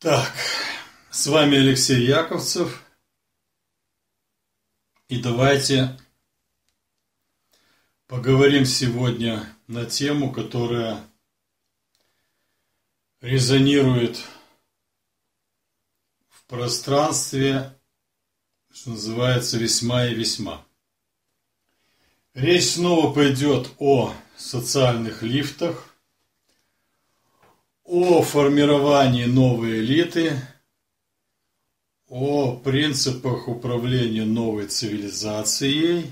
Так, с вами Алексей Яковцев, и давайте поговорим сегодня на тему, которая резонирует в пространстве, что называется, весьма и весьма. Речь снова пойдет о социальных лифтах, о формировании новой элиты, о принципах управления новой цивилизацией,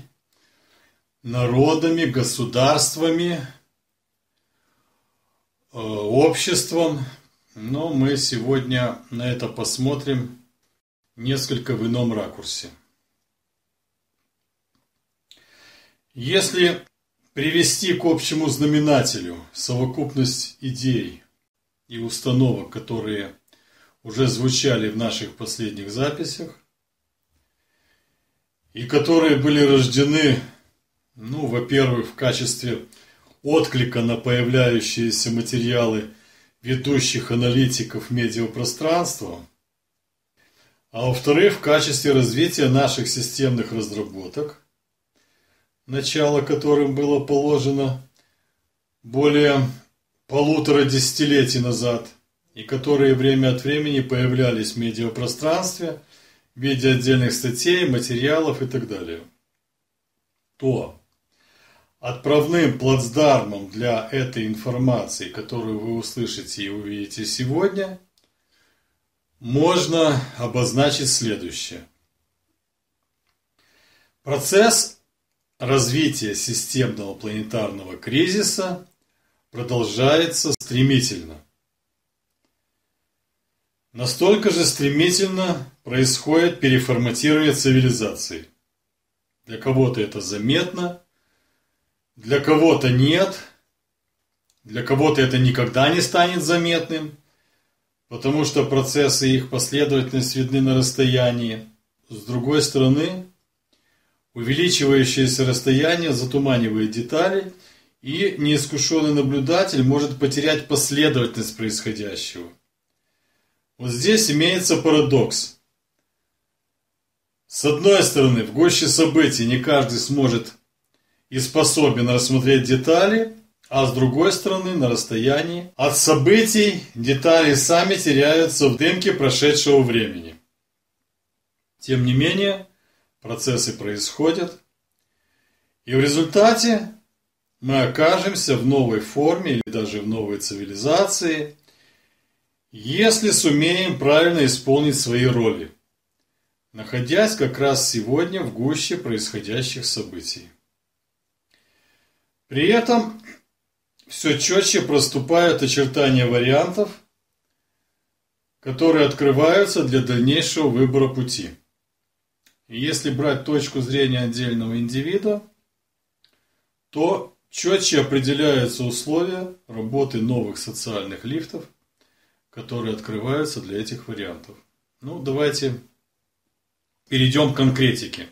народами, государствами, обществом. Но мы сегодня на это посмотрим несколько в ином ракурсе. Если привести к общему знаменателю совокупность идей и установок, которые уже звучали в наших последних записях, и которые были рождены, во-первых, в качестве отклика на появляющиеся материалы ведущих аналитиков медиапространства, а во-вторых, в качестве развития наших системных разработок, начало которым было положено более 1,5 десятилетий назад, и которые время от времени появлялись в медиапространстве в виде отдельных статей, материалов и так далее, то отправным плацдармом для этой информации, которую вы услышите и увидите сегодня, можно обозначить следующее. Процесс развития системного планетарного кризиса продолжается стремительно. Настолько же стремительно происходит переформатирование цивилизации. Для кого-то это заметно, для кого-то нет, для кого-то это никогда не станет заметным, потому что процессы и их последовательность видны на расстоянии. С другой стороны, увеличивающееся расстояние затуманивает детали, и неискушенный наблюдатель может потерять последовательность происходящего. Вот здесь имеется парадокс. С одной стороны, в гуще событий не каждый сможет и способен рассмотреть детали, а с другой стороны, на расстоянии от событий детали сами теряются в дымке прошедшего времени. Тем не менее, процессы происходят, и в результате мы окажемся в новой форме или даже в новой цивилизации, если сумеем правильно исполнить свои роли, находясь как раз сегодня в гуще происходящих событий. При этом все четче проступают очертания вариантов, которые открываются для дальнейшего выбора пути. И если брать точку зрения отдельного индивида, то четче определяются условия работы новых социальных лифтов, которые открываются для этих вариантов. Давайте перейдем к конкретике.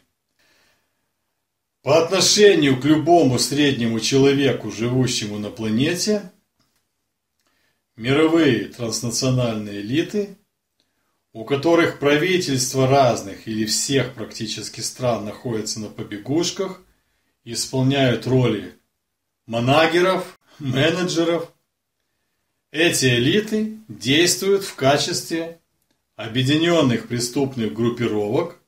По отношению к любому среднему человеку, живущему на планете, мировые транснациональные элиты, у которых правительства разных или всех практически стран находятся на побегушках, исполняют роли манагеров, менеджеров. Эти элиты действуют в качестве объединенных преступных группировок,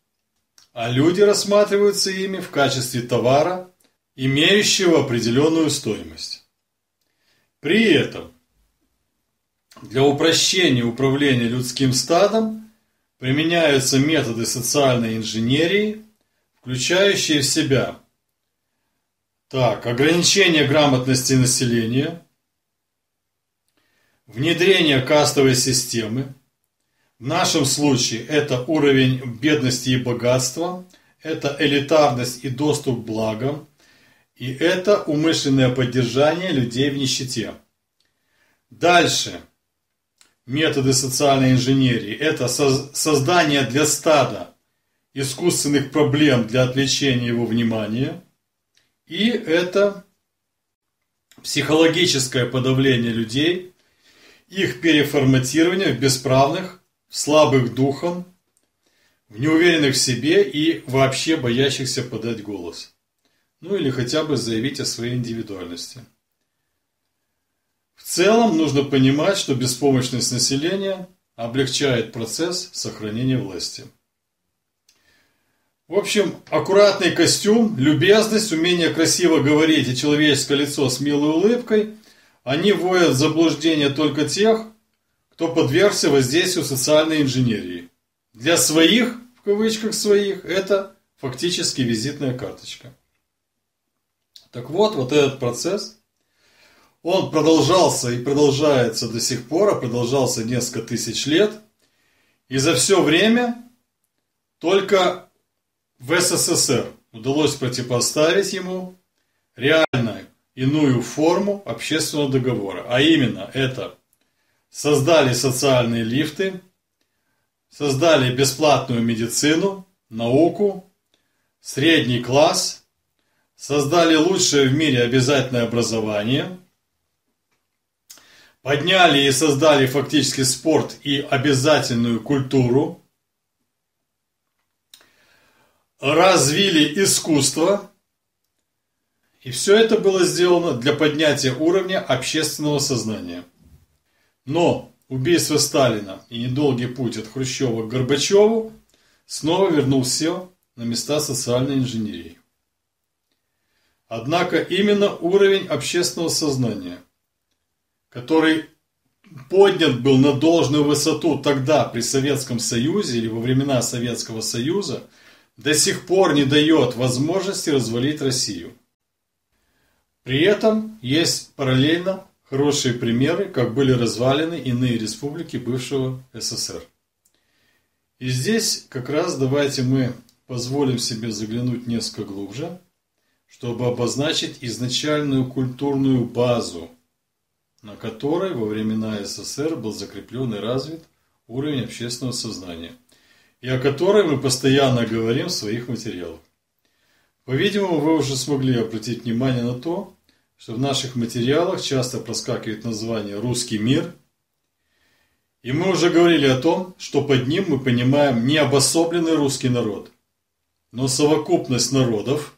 а люди рассматриваются ими в качестве товара, имеющего определенную стоимость. При этом для упрощения управления людским стадом применяются методы социальной инженерии, включающие в себя ограничение грамотности населения, внедрение кастовой системы. В нашем случае это уровень бедности и богатства, это элитарность и доступ к благам, и это умышленное поддержание людей в нищете. Дальше методы социальной инженерии – это создание для стада искусственных проблем для отвлечения его внимания, и это психологическое подавление людей, их переформатирование в бесправных слабых духом, в неуверенных в себе и вообще боящихся подать голос. Ну или хотя бы заявить о своей индивидуальности. В целом нужно понимать, что беспомощность населения облегчает процесс сохранения власти. В общем, аккуратный костюм, любезность, умение красиво говорить и человеческое лицо с милой улыбкой, они вводят в заблуждение только тех, кто подвергся воздействию социальной инженерии. Для своих, в кавычках своих, это фактически визитная карточка. Так вот этот процесс, он продолжался и продолжается до сих пор, а продолжался несколько тысяч лет. И за все время только в СССР удалось противопоставить ему реально иную форму общественного договора. А именно это создали социальные лифты, создали бесплатную медицину, науку, средний класс, создали лучшее в мире обязательное образование, подняли и создали фактически спорт и обязательную культуру, развили искусство, и все это было сделано для поднятия уровня общественного сознания. Но убийство Сталина и недолгий путь от Хрущева к Горбачеву снова вернул все на места социальной инженерии. Однако именно уровень общественного сознания, который поднят был на должную высоту тогда при Советском Союзе или во времена Советского Союза, до сих пор не дает возможности развалить Россию. При этом есть параллельно хорошие примеры, как были развалены иные республики бывшего СССР. И здесь как раз давайте мы позволим себе заглянуть несколько глубже, чтобы обозначить изначальную культурную базу, на которой во времена СССР был закреплен и развит уровень общественного сознания, и о которой мы постоянно говорим в своих материалах. По-видимому, вы уже смогли обратить внимание на то, что в наших материалах часто проскакивает название «Русский мир», и мы уже говорили о том, что под ним мы понимаем не обособленный русский народ, но совокупность народов,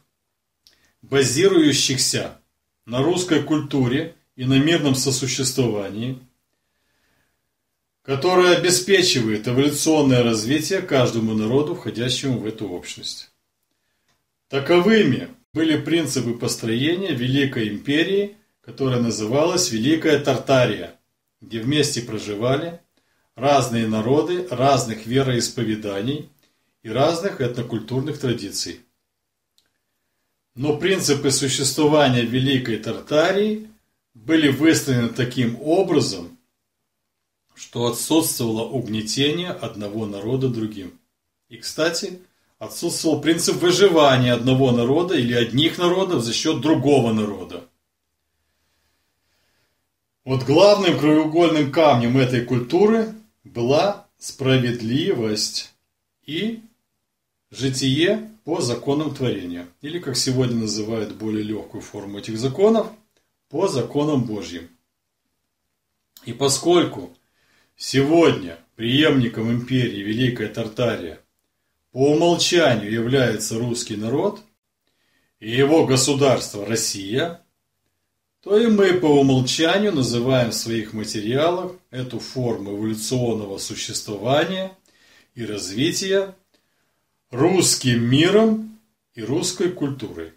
базирующихся на русской культуре и на мирном сосуществовании, которая обеспечивает эволюционное развитие каждому народу, входящему в эту общность. Таковыми были принципы построения Великой империи, которая называлась Великая Тартария, где вместе проживали разные народы разных вероисповеданий и разных этнокультурных традиций. Но принципы существования Великой Тартарии были выстроены таким образом, что отсутствовало угнетение одного народа другим. И, кстати, отсутствовал принцип выживания одного народа или одних народов за счет другого народа. Вот главным краеугольным камнем этой культуры была справедливость и житие по законам творения. Или, как сегодня называют более легкую форму этих законов, по законам Божьим. И поскольку сегодня преемником империи Великая Тартария по умолчанию является русский народ и его государство Россия, то и мы по умолчанию называем в своих материалах эту форму эволюционного существования и развития русским миром и русской культурой.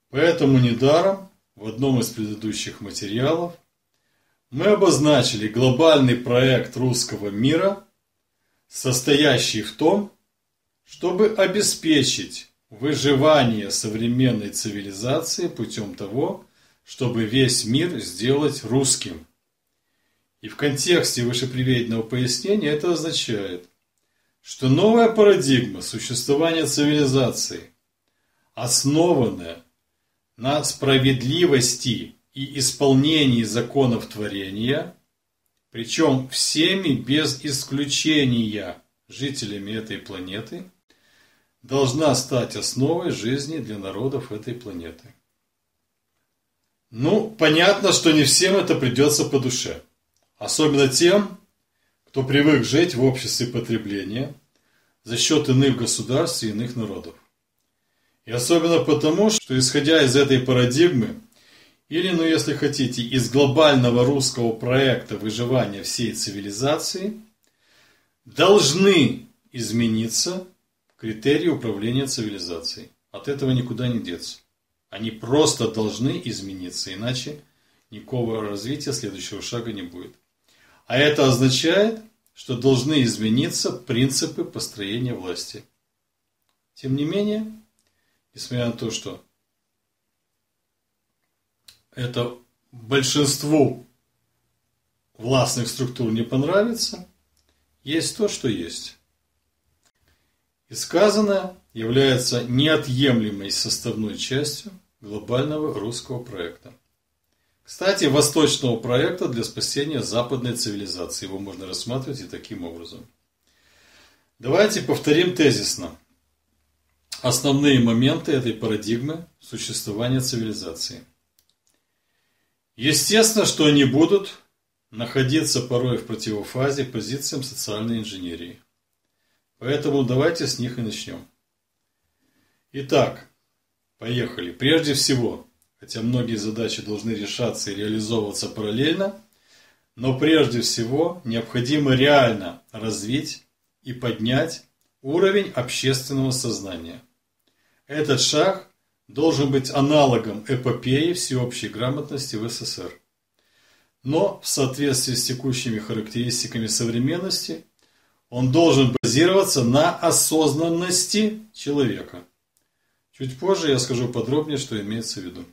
Поэтому недаром в одном из предыдущих материалов мы обозначили глобальный проект русского мира, состоящий в том, чтобы обеспечить выживание современной цивилизации путем того, чтобы весь мир сделать русским. И в контексте вышеприведенного пояснения это означает, что новая парадигма существования цивилизации, основанная на справедливости и исполнении законов творения, причем всеми без исключения жителями этой планеты, должна стать основой жизни для народов этой планеты. Ну, понятно, что не всем это придется по душе. Особенно тем, кто привык жить в обществе потребления за счет иных государств и иных народов. И особенно потому, что исходя из этой парадигмы, или, ну если хотите, из глобального русского проекта выживания всей цивилизации, должны измениться критерии управления цивилизацией. От этого никуда не деться. Они просто должны измениться, иначе никакого развития следующего шага не будет. А это означает, что должны измениться принципы построения власти. Тем не менее, несмотря на то, что это большинству властных структур не понравится, есть то, что есть. И сказанное является неотъемлемой составной частью глобального русского проекта. Кстати, восточного проекта для спасения западной цивилизации. Его можно рассматривать и таким образом. Давайте повторим тезисно основные моменты этой парадигмы существования цивилизации. Естественно, что они будут находиться порой в противофазе позициям социальной инженерии. Поэтому давайте с них и начнем. Итак, поехали. Прежде всего, хотя многие задачи должны решаться и реализовываться параллельно, но прежде всего необходимо реально развить и поднять уровень общественного сознания. Этот шаг должен быть аналогом эпопеи всеобщей грамотности в СССР. Но в соответствии с текущими характеристиками современности он должен базироваться на осознанности человека. Чуть позже я скажу подробнее, что имеется в виду.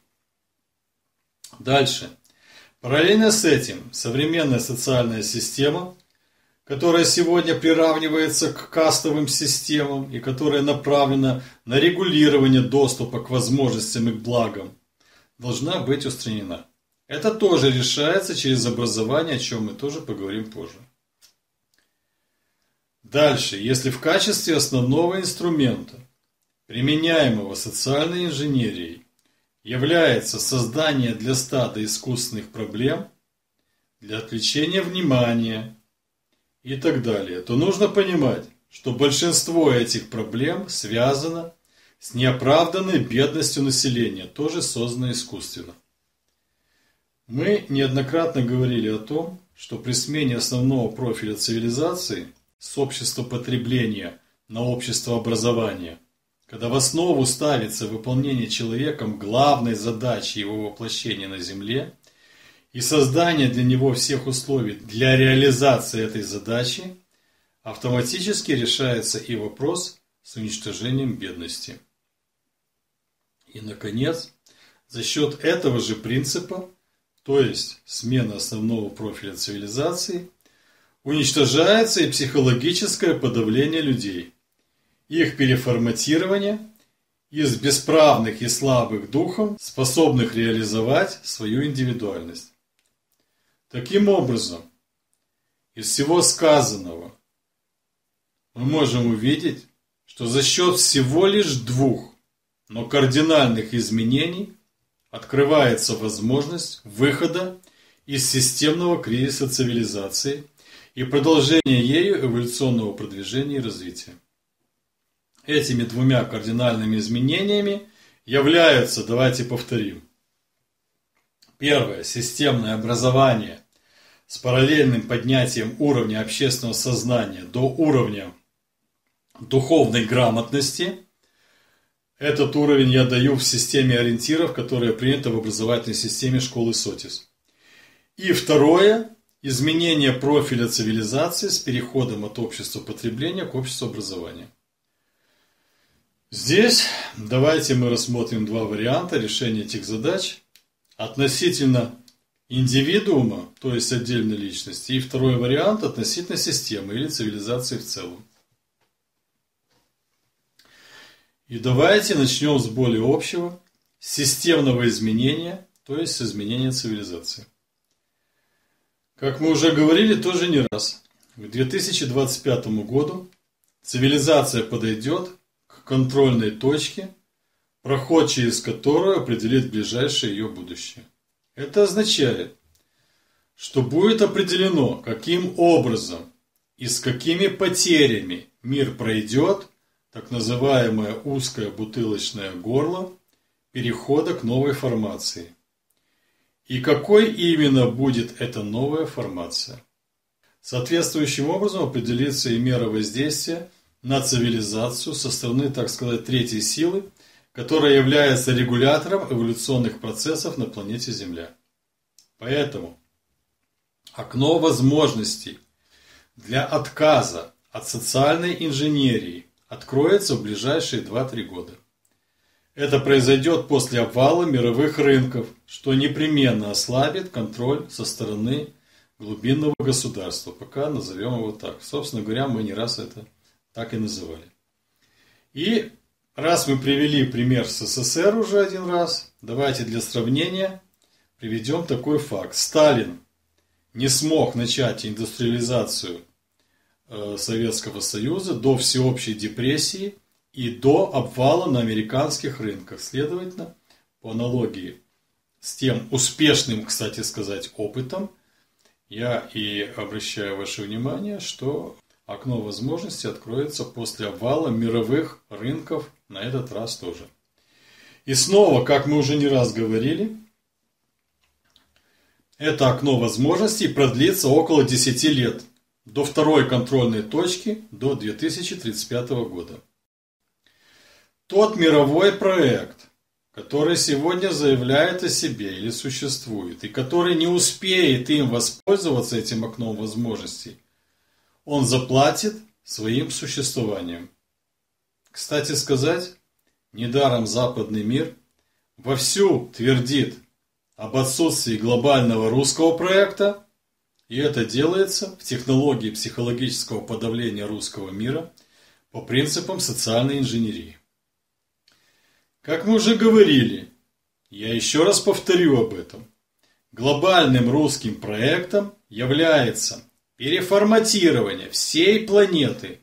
Дальше. Параллельно с этим современная социальная система, которая сегодня приравнивается к кастовым системам и которая направлена на регулирование доступа к возможностям и к благам, должна быть устранена. Это тоже решается через образование, о чем мы тоже поговорим позже. Дальше. Если в качестве основного инструмента, применяемого социальной инженерией, является создание для стада искусственных проблем, для отвлечения внимания и так далее, то нужно понимать, что большинство этих проблем связано с неоправданной бедностью населения, тоже созданной искусственно. Мы неоднократно говорили о том, что при смене основного профиля цивилизации с общества потребления на общество образования, когда в основу ставится выполнение человеком главной задачи его воплощения на Земле и создание для него всех условий для реализации этой задачи, автоматически решается и вопрос с уничтожением бедности. И, наконец, за счет этого же принципа, то есть смена основного профиля цивилизации, уничтожается и психологическое подавление людей, их переформатирование из бесправных и слабых духом, способных реализовать свою индивидуальность. Таким образом, из всего сказанного мы можем увидеть, что за счет всего лишь двух, но кардинальных изменений открывается возможность выхода из системного кризиса цивилизации и продолжения ею эволюционного продвижения и развития. Этими двумя кардинальными изменениями являются, давайте повторим. Первое. Системное образование с параллельным поднятием уровня общественного сознания до уровня духовной грамотности. Этот уровень я даю в системе ориентиров, которая принята в образовательной системе школы СОТИС. И второе. Изменение профиля цивилизации с переходом от общества потребления к обществу образования. Здесь давайте мы рассмотрим два варианта решения этих задач относительно индивидуума, то есть отдельной личности, и второй вариант относительно системы или цивилизации в целом. И давайте начнем с более общего, системного изменения, то есть с изменения цивилизации. Как мы уже говорили, тоже не раз. К 2025 году цивилизация подойдет к контрольной точке, проход через которую определит ближайшее ее будущее. Это означает, что будет определено, каким образом и с какими потерями мир пройдет так называемое узкое бутылочное горло перехода к новой формации. И какой именно будет эта новая формация? Соответствующим образом определится и мера воздействия на цивилизацию со стороны, так сказать, третьей силы, которая является регулятором эволюционных процессов на планете Земля. Поэтому окно возможностей для отказа от социальной инженерии откроется в ближайшие 2-3 года. Это произойдет после обвала мировых рынков, что непременно ослабит контроль со стороны глубинного государства. Пока назовем его так. Собственно говоря, мы не раз это так и называли. И раз мы привели пример с СССР уже один раз, давайте для сравнения приведем такой факт. Сталин не смог начать индустриализацию Советского Союза до всеобщей депрессии и до обвала на американских рынках. Следовательно, по аналогии с тем успешным, кстати сказать, опытом, я и обращаю ваше внимание, что окно возможностей откроется после обвала мировых рынков на этот раз тоже. И снова, как мы уже не раз говорили, это окно возможностей продлится около 10 лет, до второй контрольной точки, до 2035 года. Тот мировой проект, который сегодня заявляет о себе или существует, и который не успеет им воспользоваться этим окном возможностей, он заплатит своим существованием. Кстати сказать, недаром западный мир вовсю твердит об отсутствии глобального русского проекта, и это делается в технологии психологического подавления русского мира по принципам социальной инженерии. Как мы уже говорили, я еще раз повторю об этом, глобальным русским проектом является переформатирование всей планеты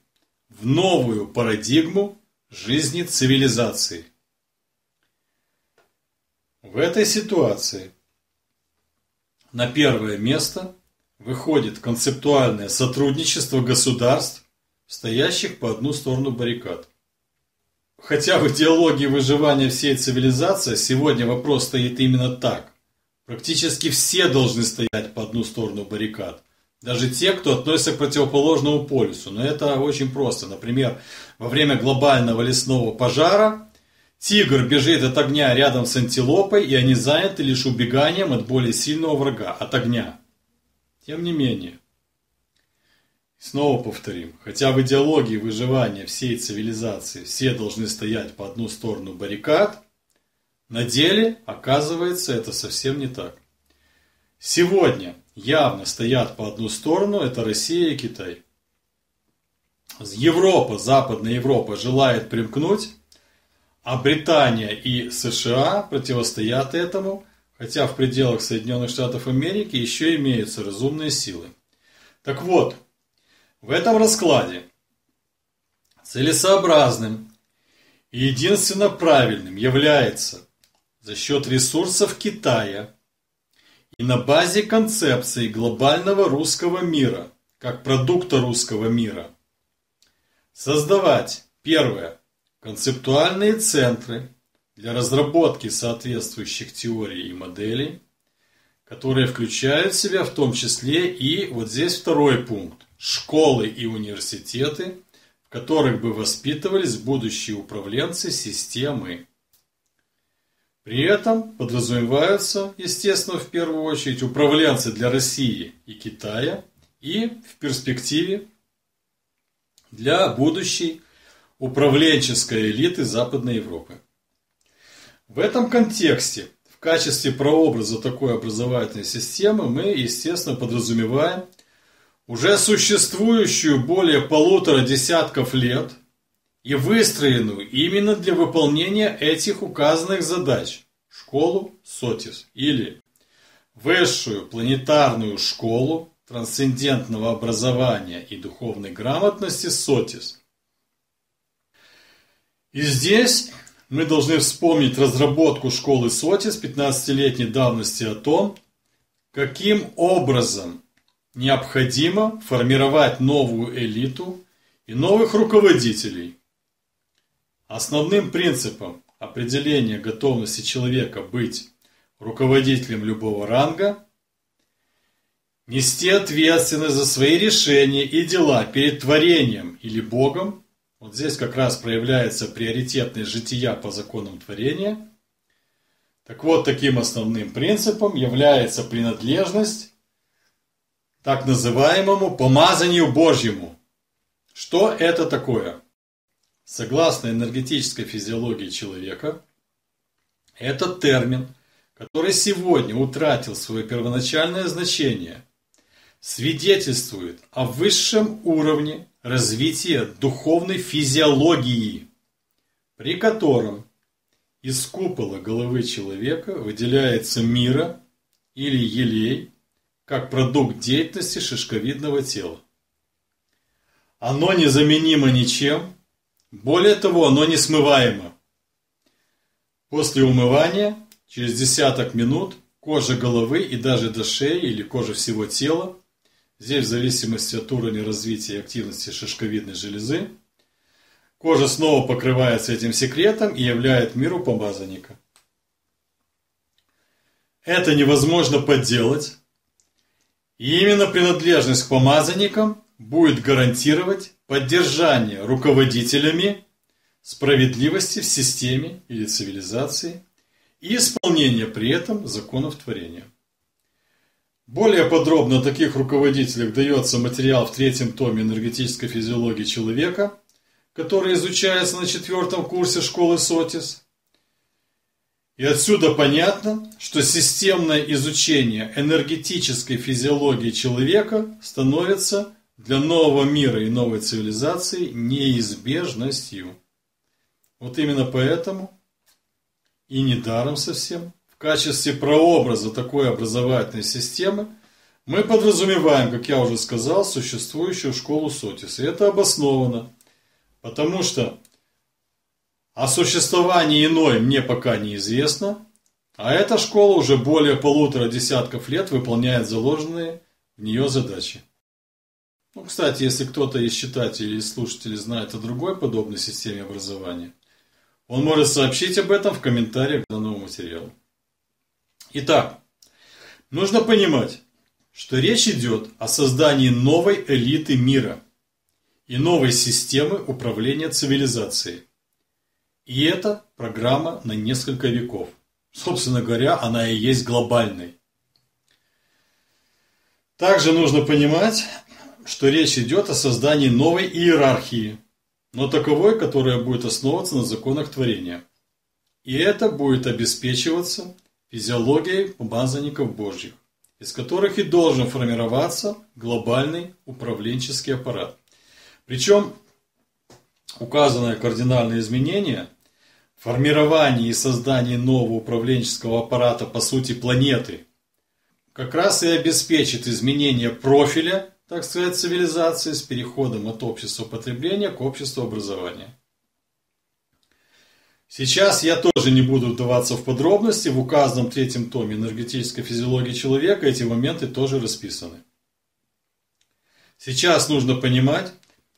в новую парадигму жизни цивилизации. В этой ситуации на первое место выходит концептуальное сотрудничество государств, стоящих по одну сторону баррикад. Хотя в идеологии выживания всей цивилизации сегодня вопрос стоит именно так. Практически все должны стоять по одну сторону баррикад. Даже те, кто относится к противоположному полюсу. Но это очень просто. Например, во время глобального лесного пожара тигр бежит от огня рядом с антилопой, и они заняты лишь убеганием от более сильного врага, от огня. Тем не менее, снова повторим, хотя в идеологии выживания всей цивилизации все должны стоять по одну сторону баррикад, на деле, оказывается, это совсем не так. Сегодня явно стоят по одну сторону, это Россия и Китай. Европа, Западная Европа желает примкнуть, а Британия и США противостоят этому, хотя в пределах Соединенных Штатов Америки еще имеются разумные силы. Так вот, в этом раскладе целесообразным и единственно правильным является за счет ресурсов Китая и на базе концепции глобального русского мира, как продукта русского мира, создавать, первое, концептуальные центры для разработки соответствующих теорий и моделей, которые включают в себя в том числе и вот здесь второй пункт, школы и университеты, в которых бы воспитывались будущие управленцы системы. При этом подразумеваются, естественно, в первую очередь управленцы для России и Китая и в перспективе для будущей управленческой элиты Западной Европы. В этом контексте, в качестве прообраза такой образовательной системы, мы, естественно, подразумеваем уже существующую более 1,5 десятков лет и выстроенную именно для выполнения этих указанных задач школу СОТИС или Высшую планетарную школу трансцендентного образования и духовной грамотности СОТИС. И здесь мы должны вспомнить разработку школы СОТИС 15-летней давности о том, каким образом необходимо формировать новую элиту и новых руководителей. Основным принципом определения готовности человека быть руководителем любого ранга – нести ответственность за свои решения и дела перед творением или Богом. Вот здесь как раз проявляется приоритетность жития по законам творения. Так вот, таким основным принципом является принадлежность так называемому помазанию Божьему. Что это такое? Согласно энергетической физиологии человека, этот термин, который сегодня утратил свое первоначальное значение, свидетельствует о высшем уровне развития духовной физиологии, при котором из купола головы человека выделяется мира или елей, как продукт деятельности шишковидного тела. Оно незаменимо ничем, более того, оно несмываемо. После умывания, через десяток минут, кожа головы и даже до шеи или кожа всего тела, здесь в зависимости от уровня развития и активности шишковидной железы, кожа снова покрывается этим секретом и являет миру помазанника. Это невозможно подделать. И именно принадлежность к помазанникам будет гарантировать поддержание руководителями справедливости в системе или цивилизации и исполнение при этом законов творения. Более подробно о таких руководителях дается материал в 3-м томе энергетической физиологии человека, который изучается на 4-м курсе школы Сотис. И отсюда понятно, что системное изучение энергетической физиологии человека становится для нового мира и новой цивилизации неизбежностью. Вот именно поэтому, и недаром совсем, в качестве прообраза такой образовательной системы мы подразумеваем, как я уже сказал, существующую школу Сотис. И это обосновано, потому что о существовании иной мне пока неизвестно, а эта школа уже более 1,5 десятков лет выполняет заложенные в нее задачи. Ну, кстати, если кто-то из читателей или слушателей знает о другой подобной системе образования, он может сообщить об этом в комментариях к данному материалу. Итак, нужно понимать, что речь идет о создании новой элиты мира и новой системы управления цивилизацией. И это программа на несколько веков. Собственно говоря, она и есть глобальной. Также нужно понимать, что речь идет о создании новой иерархии, но таковой, которая будет основываться на законах творения. И это будет обеспечиваться физиологией помазанников Божьих, из которых и должен формироваться глобальный управленческий аппарат. Причем указанное кардинальное изменение в формировании и создании нового управленческого аппарата, по сути, планеты, как раз и обеспечит изменение профиля, так сказать, цивилизации с переходом от общества потребления к обществу образования. Сейчас я тоже не буду вдаваться в подробности, в указанном 3-м томе энергетической физиологии человека эти моменты тоже расписаны. Сейчас нужно понимать,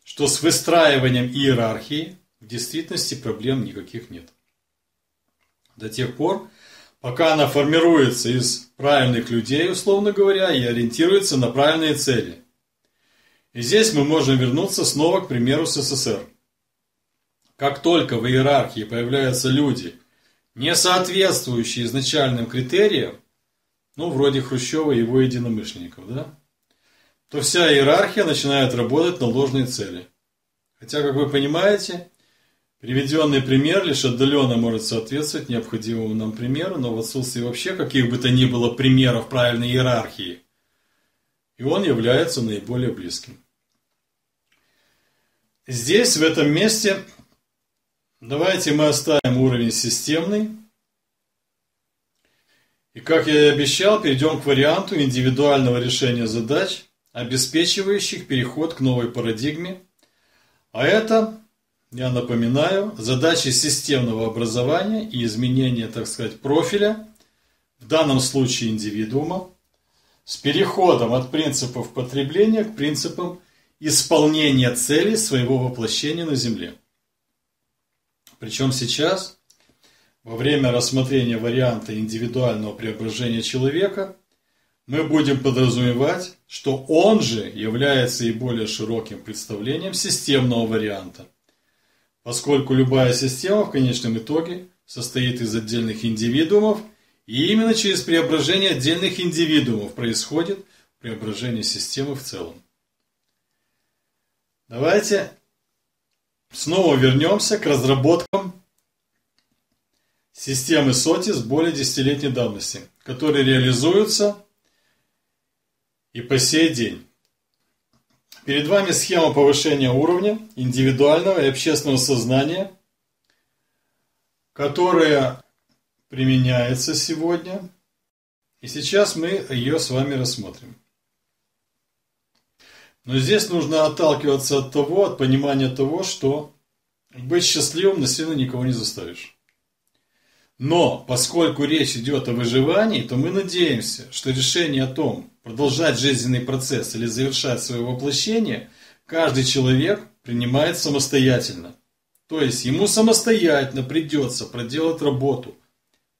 что с выстраиванием иерархии в действительности проблем никаких нет. До тех пор, пока она формируется из правильных людей, условно говоря, и ориентируется на правильные цели. И здесь мы можем вернуться снова к примеру СССР. Как только в иерархии появляются люди, не соответствующие изначальным критериям, ну, вроде Хрущева и его единомышленников, да, то вся иерархия начинает работать на ложные цели. Хотя, как вы понимаете, приведенный пример лишь отдаленно может соответствовать необходимому нам примеру, но в отсутствии вообще каких бы то ни было примеров правильной иерархии, и он является наиболее близким. Здесь, в этом месте, давайте мы оставим уровень системный. И, как я и обещал, перейдем к варианту индивидуального решения задач, обеспечивающих переход к новой парадигме. А это, я напоминаю, задачи системного образования и изменения, так сказать, профиля, в данном случае индивидуума, с переходом от принципов потребления к принципам исполнения целей своего воплощения на Земле. Причем сейчас, во время рассмотрения варианта индивидуального преображения человека, мы будем подразумевать, что он же является и более широким представлением системного варианта, поскольку любая система в конечном итоге состоит из отдельных индивидуумов, и именно через преображение отдельных индивидуумов происходит преображение системы в целом. Давайте снова вернемся к разработкам системы СОТИС более десятилетней давности, которые реализуются и по сей день. Перед вами схема повышения уровня индивидуального и общественного сознания, которая применяется сегодня. И сейчас мы ее с вами рассмотрим. Но здесь нужно отталкиваться от понимания того, что быть счастливым насильно никого не заставишь. Но, поскольку речь идет о выживании, то мы надеемся, что решение о том, продолжать жизненный процесс или завершать свое воплощение, каждый человек принимает самостоятельно. То есть ему самостоятельно придется проделать работу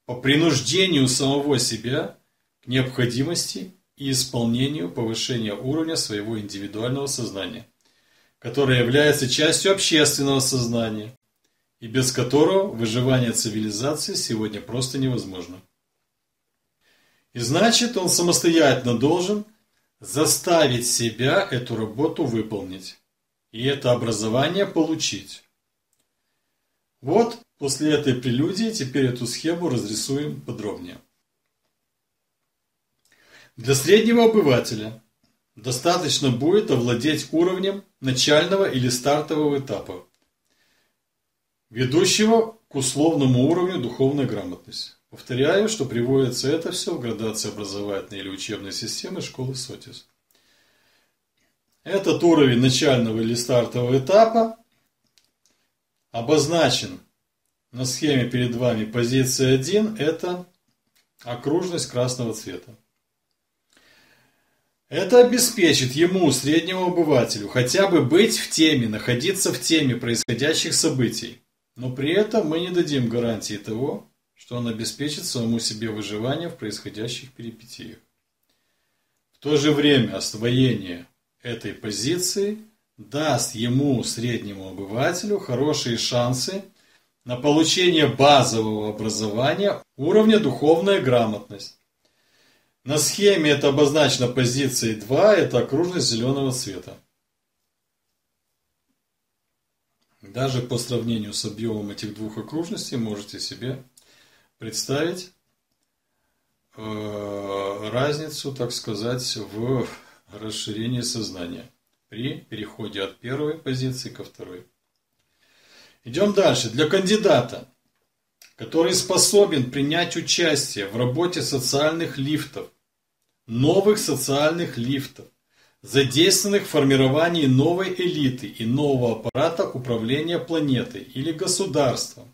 по принуждению самого себя к необходимости и исполнению повышения уровня своего индивидуального сознания, которое является частью общественного сознания, и без которого выживание цивилизации сегодня просто невозможно. И значит, он самостоятельно должен заставить себя эту работу выполнить и это образование получить. Вот после этой прелюдии теперь эту схему разрисуем подробнее. Для среднего обывателя достаточно будет овладеть уровнем начального или стартового этапа, ведущего к условному уровню духовной грамотности. Повторяю, что приводится это все в градации образовательной или учебной системы школы СОТИС. Этот уровень начального или стартового этапа обозначен на схеме перед вами. Позиция 1 – это окружность красного цвета. Это обеспечит ему, среднему обывателю, хотя бы быть в теме, находиться в теме происходящих событий. Но при этом мы не дадим гарантии того, что он обеспечит самому себе выживание в происходящих перипетиях. В то же время освоение этой позиции даст ему, среднему обывателю, хорошие шансы на получение базового образования уровня духовная грамотность. На схеме это обозначено позицией 2, это окружность зеленого цвета. Даже по сравнению с объемом этих двух окружностей можете себе представить разницу, так сказать, в расширении сознания при переходе от первой позиции ко второй. Идем дальше. Для кандидата, который способен принять участие в работе социальных лифтов, новых социальных лифтов, задействованных в формировании новой элиты и нового аппарата управления планетой или государством,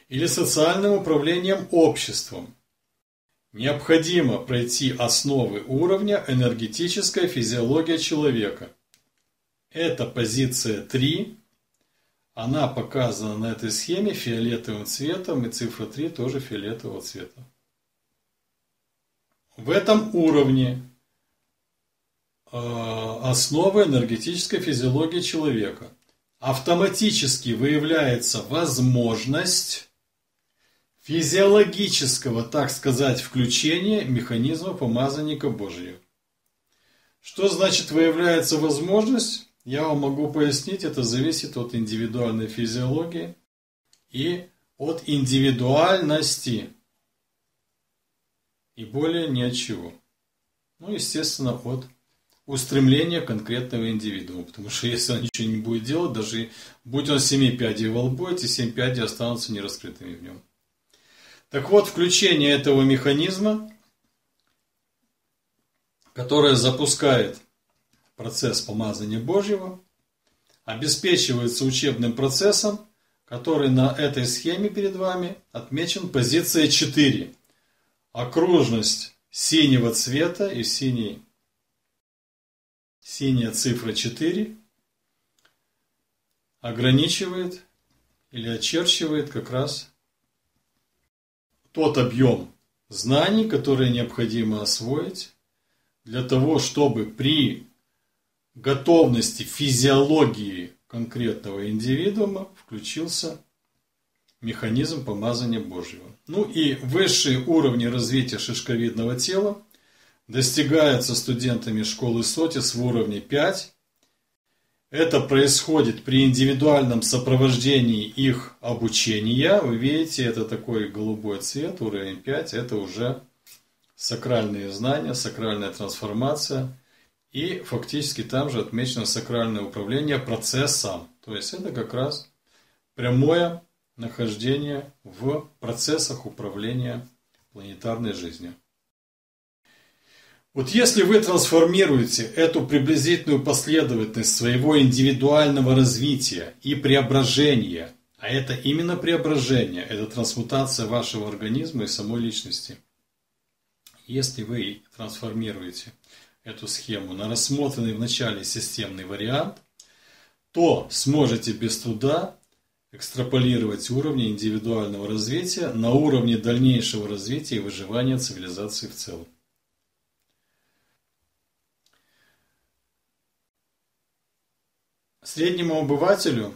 или социальным управлением обществом, необходимо пройти основы уровня энергетическая физиология человека. Это позиция 3. Она показана на этой схеме фиолетовым цветом, и цифра 3 тоже фиолетового цвета. В этом уровне основы энергетической физиологии человека автоматически выявляется возможность физиологического, так сказать, включения механизма помазанника Божия. Что значит выявляется возможность? Я вам могу пояснить, это зависит от индивидуальной физиологии и от индивидуальности. И более ни от чего. Ну, естественно, от устремления конкретного индивидуума. Потому что если он ничего не будет делать, даже будь он 7 пядей во лбу, эти 7 пядей останутся нераскрытыми в нем. Так вот, включение этого механизма, которое запускает процесс помазания Божьего, обеспечивается учебным процессом, который на этой схеме перед вами отмечен позицией 4. Окружность синего цвета и синяя цифра 4 ограничивает или очерчивает как раз тот объем знаний, которые необходимо освоить для того, чтобы при готовности физиологии конкретного индивидуума включился механизм помазания Божьего. Ну и высшие уровни развития шишковидного тела достигаются студентами школы Сотис в уровне 5. Это происходит при индивидуальном сопровождении их обучения. Вы видите, это такой голубой цвет, уровень 5. Это уже сакральные знания, сакральная трансформация. И фактически там же отмечено сакральное управление процессом. То есть это как раз прямое нахождение в процессах управления планетарной жизнью. Вот если вы трансформируете эту приблизительную последовательность своего индивидуального развития и преображения, а это именно преображение, это трансмутация вашего организма и самой личности. Если вы трансформируете эту схему на рассмотренный в начале системный вариант, то сможете без труда экстраполировать уровни индивидуального развития на уровне дальнейшего развития и выживания цивилизации в целом. Среднему обывателю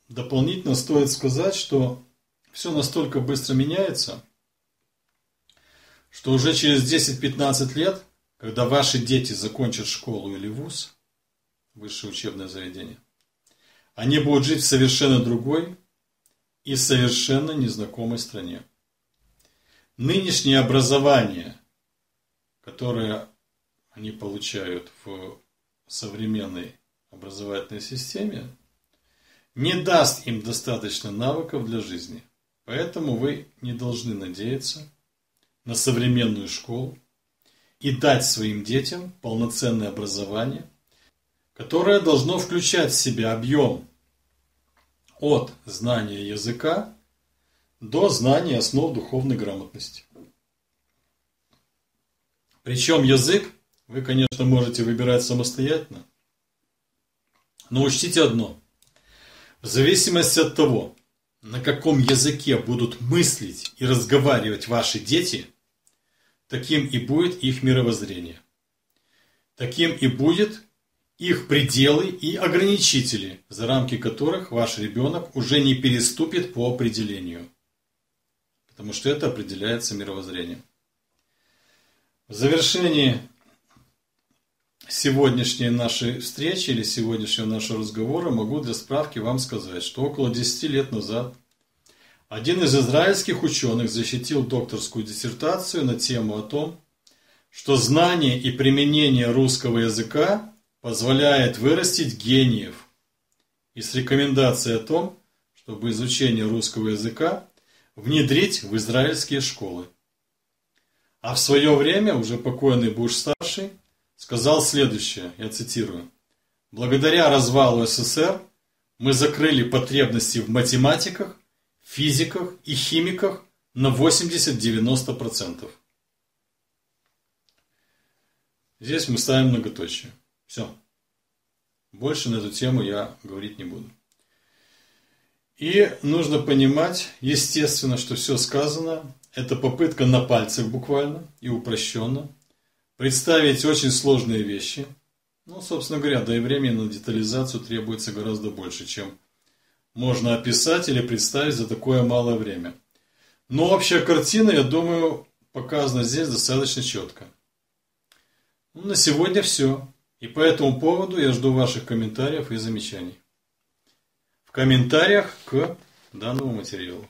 дополнительно стоит сказать, что все настолько быстро меняется, что уже через 10-15 лет, когда ваши дети закончат школу или вуз, высшее учебное заведение, они будут жить в совершенно другой и совершенно незнакомой стране. Нынешнее образование, которое они получают в современной образовательной системе, не даст им достаточно навыков для жизни. Поэтому вы не должны надеяться на современную школу и дать своим детям полноценное образование, которое должно включать в себя объем от знания языка до знания основ духовной грамотности. Причем язык вы, конечно, можете выбирать самостоятельно, но учтите одно. В зависимости от того, на каком языке будут мыслить и разговаривать ваши дети, таким и будет их мировоззрение. Таким и будет их пределы и ограничители, за рамки которых ваш ребенок уже не переступит по определению. Потому что это определяется мировоззрением. В завершении сегодняшней нашей встречи или сегодняшнего нашего разговора могу для справки вам сказать, что около 10 лет назад один из израильских ученых защитил докторскую диссертацию на тему о том, что знание и применение русского языка позволяет вырастить гениев, и с рекомендацией о том, чтобы изучение русского языка внедрить в израильские школы. А в свое время уже покойный Буш-старший сказал следующее, я цитирую: «Благодаря развалу СССР мы закрыли потребности в математиках, физиках и химиках на 80-90%. Здесь мы ставим многоточие. Все. Больше на эту тему я говорить не буду. И нужно понимать, естественно, что все сказано, это попытка на пальцах буквально и упрощенно представить очень сложные вещи. Ну, собственно говоря, да и времени на детализацию требуется гораздо больше, чем можно описать или представить за такое малое время. Но общая картина, я думаю, показана здесь достаточно четко. Ну, на сегодня все. И по этому поводу я жду ваших комментариев и замечаний. В комментариях к данному материалу.